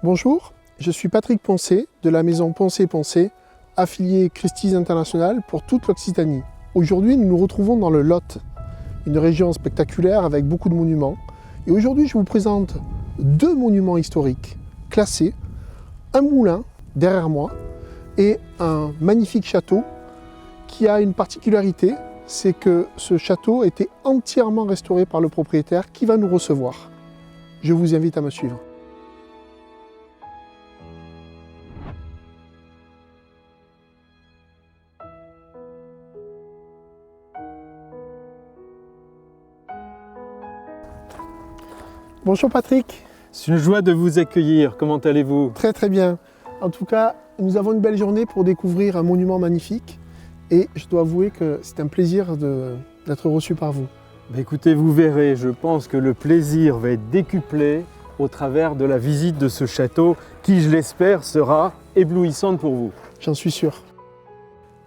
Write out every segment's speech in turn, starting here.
Bonjour, je suis Patrick Poncet de la maison Poncet Poncet, affiliée Christie's International pour toute l'Occitanie. Aujourd'hui, nous nous retrouvons dans le Lot, une région spectaculaire avec beaucoup de monuments. Et aujourd'hui, je vous présente deux monuments historiques classés, un moulin derrière moi et un magnifique château qui a une particularité, c'est que ce château a été entièrement restauré par le propriétaire qui va nous recevoir. Je vous invite à me suivre. Bonjour Patrick. C'est une joie de vous accueillir. Comment allez-vous? Très très bien. En tout cas, nous avons une belle journée pour découvrir un monument magnifique et je dois avouer que c'est un plaisir d'être reçu par vous. Écoutez, vous verrez, je pense que le plaisir va être décuplé au travers de la visite de ce château qui, je l'espère, sera éblouissante pour vous. J'en suis sûr.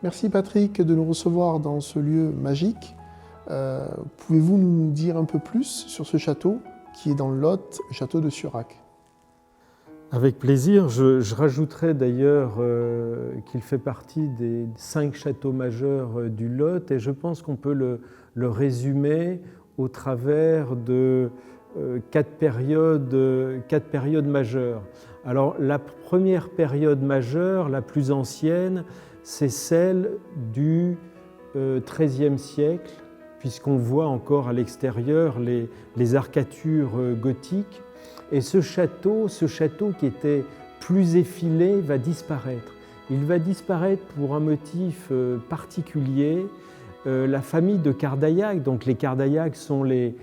Merci Patrick de nous recevoir dans ce lieu magique. Pouvez-vous nous dire un peu plus sur ce château qui est dans le Lot, le château de Surac? Avec plaisir. Je rajouterai d'ailleurs qu'il fait partie des 5 châteaux majeurs du Lot et je pense qu'on peut le résumer au travers de 4 périodes majeures. Alors la première période majeure, la plus ancienne, c'est celle du XIIIe siècle, puisqu'on voit encore à l'extérieur les arcatures gothiques. Et ce château qui était plus effilé va disparaître. Il va disparaître pour un motif particulier. La famille de Cardaillac, donc les Cardaillac sont les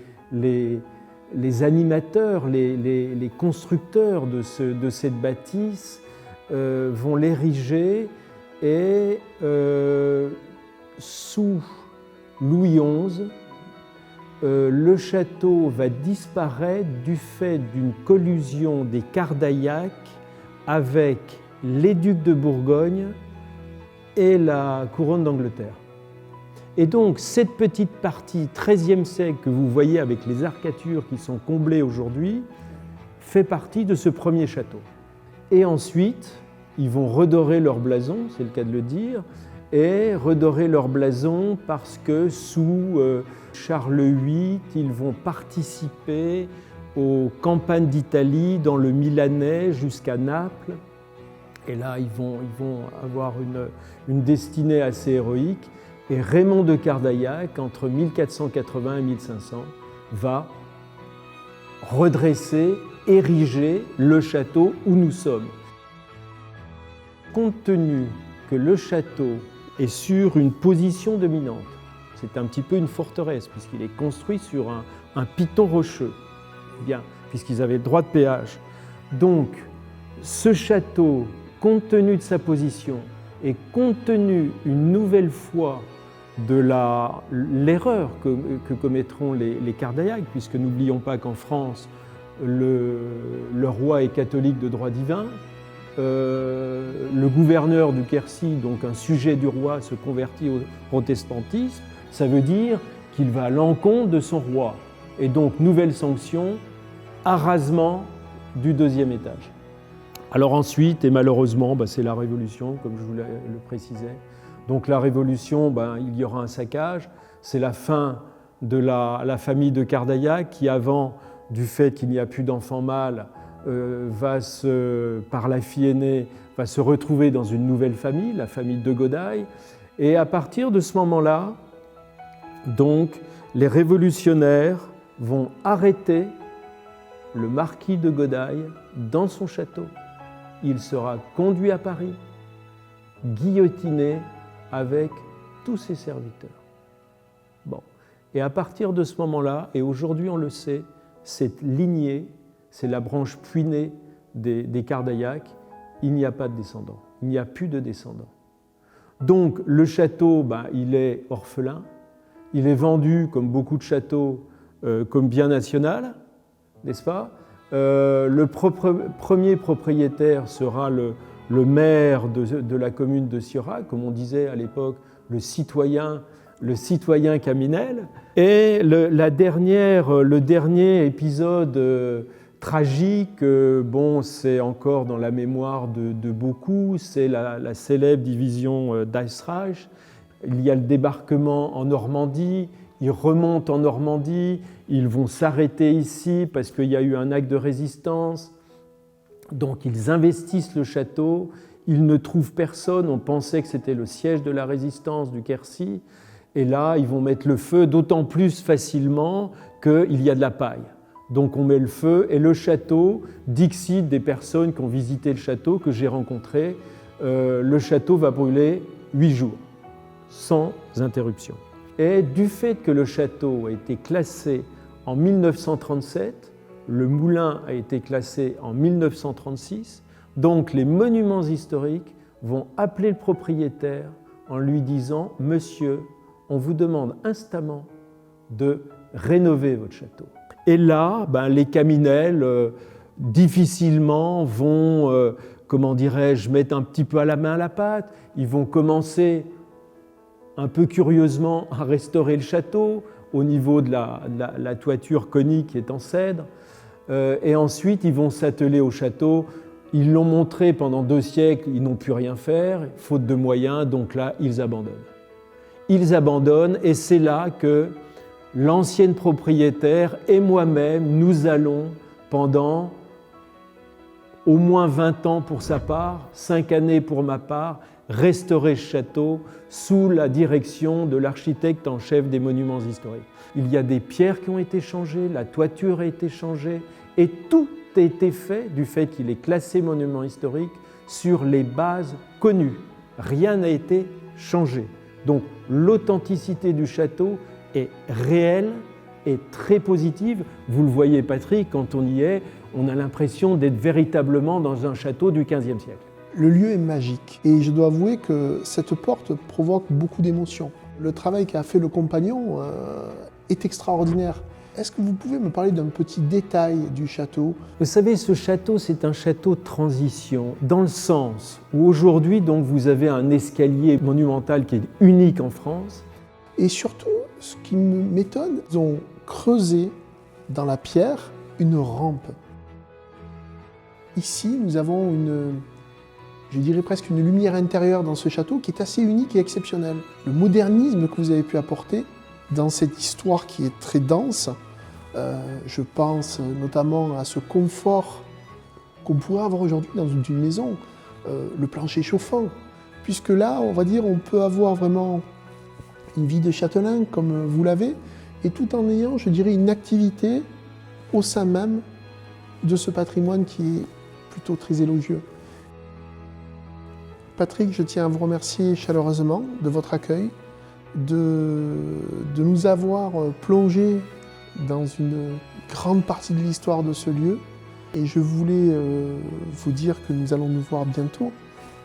animateurs, les constructeurs de cette bâtisse, vont l'ériger et sous Louis XI, le château va disparaître du fait d'une collusion des Cardaillac avec les ducs de Bourgogne et la couronne d'Angleterre. Et donc cette petite partie XIIIe siècle que vous voyez avec les arcatures qui sont comblées aujourd'hui fait partie de ce premier château. Et ensuite, ils vont redorer leur blason, c'est le cas de le dire, et redorer leur blason parce que sous Charles VIII, ils vont participer aux campagnes d'Italie dans le Milanais jusqu'à Naples. Et là, ils vont avoir une destinée assez héroïque. Et Raymond de Cardaillac, entre 1480 et 1500, va redresser, ériger le château où nous sommes. Compte tenu que le château est sur une position dominante, c'est un petit peu une forteresse puisqu'il est construit sur un piton rocheux, bien, puisqu'ils avaient le droit de péage. Donc, ce château, compte tenu de sa position et compte tenu une nouvelle fois de l'erreur que commettront les Cardaillac, puisque n'oublions pas qu'en France, le roi est catholique de droit divin, le gouverneur du Quercy, donc un sujet du roi, se convertit au protestantisme, ça veut dire qu'il va à l'encontre de son roi. Et donc, nouvelle sanction, arasement du 2e étage. Alors ensuite, et malheureusement, c'est la Révolution, comme je vous le précisais. Donc la Révolution, il y aura un saccage. C'est la fin de la famille de Cardaillac qui, avant, du fait qu'il n'y a plus d'enfants mâles, par la fille aînée, va se retrouver dans une nouvelle famille, la famille de Godaille. Et à partir de ce moment-là, donc, les révolutionnaires vont arrêter le marquis de Godaille dans son château. Il sera conduit à Paris, guillotiné avec tous ses serviteurs. Bon. Et à partir de ce moment-là, et aujourd'hui on le sait, cette lignée, c'est la branche puinée des Cardaillac, il n'y a pas de descendants, il n'y a plus de descendants. Donc le château, il est orphelin, il est vendu, comme beaucoup de châteaux, comme bien national, n'est-ce pas? Le premier propriétaire sera le maire de la commune de Surac, comme on disait à l'époque, le citoyen Caminel. Et le dernier épisode tragique, bon, c'est encore dans la mémoire de beaucoup, c'est la célèbre division d'Eichsreich. Il y a le débarquement en Normandie, ils remontent en Normandie, ils vont s'arrêter ici parce qu'il y a eu un acte de résistance. Donc ils investissent le château, ils ne trouvent personne, on pensait que c'était le siège de la résistance du Quercy, et là ils vont mettre le feu d'autant plus facilement qu'il y a de la paille. Donc on met le feu, et le château, dixit des personnes qui ont visité le château, que j'ai rencontrées, le château va brûler 8 jours, sans interruption. Et du fait que le château a été classé en 1937, le moulin a été classé en 1936, donc les monuments historiques vont appeler le propriétaire en lui disant « Monsieur, on vous demande instamment de rénover votre château ». Et là, les Caminel difficilement vont, comment dirais-je, mettre un petit peu à la main à la pâte. Ils vont commencer un peu curieusement à restaurer le château au niveau de la toiture conique qui est en cèdre. Et ensuite, ils vont s'atteler au château. Ils l'ont montré pendant 2 siècles, ils n'ont pu rien faire, faute de moyens, donc là, ils abandonnent. Ils abandonnent, et c'est là que l'ancienne propriétaire et moi-même, nous allons, pendant au moins 20 ans pour sa part, 5 années pour ma part, restaurer ce château sous la direction de l'architecte en chef des monuments historiques. Il y a des pierres qui ont été changées, la toiture a été changée, et tout a été fait, du fait qu'il est classé monument historique, sur les bases connues. Rien n'a été changé. Donc l'authenticité du château est réelle et très positive. Vous le voyez, Patrick, quand on y est, on a l'impression d'être véritablement dans un château du XVe siècle. Le lieu est magique, et je dois avouer que cette porte provoque beaucoup d'émotions. Le travail qu'a fait le compagnon est extraordinaire. Est-ce que vous pouvez me parler d'un petit détail du château? Vous savez, ce château, c'est un château de transition, dans le sens où aujourd'hui, donc, vous avez un escalier monumental qui est unique en France. Et surtout, ce qui m'étonne, ils ont creusé dans la pierre une rampe. Ici, nous avons je dirais presque une lumière intérieure dans ce château qui est assez unique et exceptionnelle. Le modernisme que vous avez pu apporter dans cette histoire qui est très dense, je pense notamment à ce confort qu'on pourrait avoir aujourd'hui dans une maison, le plancher chauffant, puisque là, on va dire, on peut avoir vraiment une vie de châtelain comme vous l'avez, et tout en ayant, je dirais, une activité au sein même de ce patrimoine qui est plutôt très élogieux. Patrick, je tiens à vous remercier chaleureusement de votre accueil, de nous avoir plongé dans une grande partie de l'histoire de ce lieu. Et je voulais vous dire que nous allons nous voir bientôt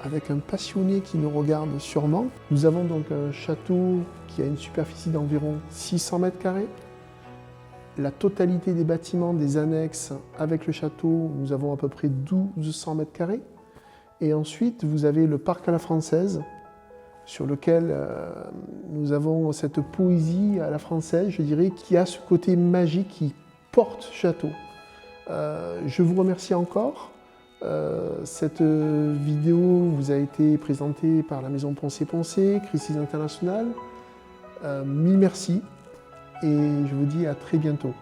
avec un passionné qui nous regarde sûrement. Nous avons donc un château qui a une superficie d'environ 600 mètres carrés. La totalité des bâtiments, des annexes avec le château, nous avons à peu près 1200 mètres carrés. Et ensuite, vous avez le parc à la française, sur lequel nous avons cette poésie à la française, je dirais, qui a ce côté magique qui porte ce château. Je vous remercie encore. Cette vidéo vous a été présentée par la maison Poncé Christie's International. Mille merci et je vous dis à très bientôt.